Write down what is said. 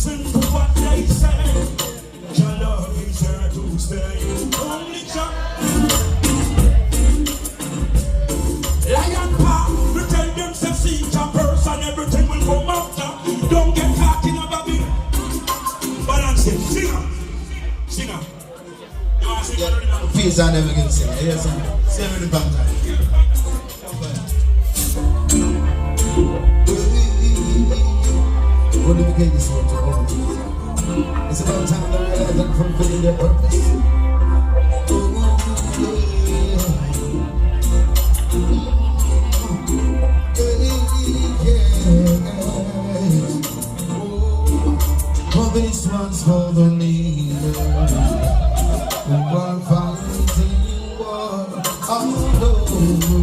listen to what they say. Your love is here to stay. Only Jah. Lion Park, we tell them to seek a person, everything will come after. Don't get caught in a baby. Balance it, singer. Singer. Peace and everything, singer. Yes, sir. Same in the back time. What do we get this one to? It's about time to realize and fulfill their purpose. For this one's for the leader who are fighting war all over.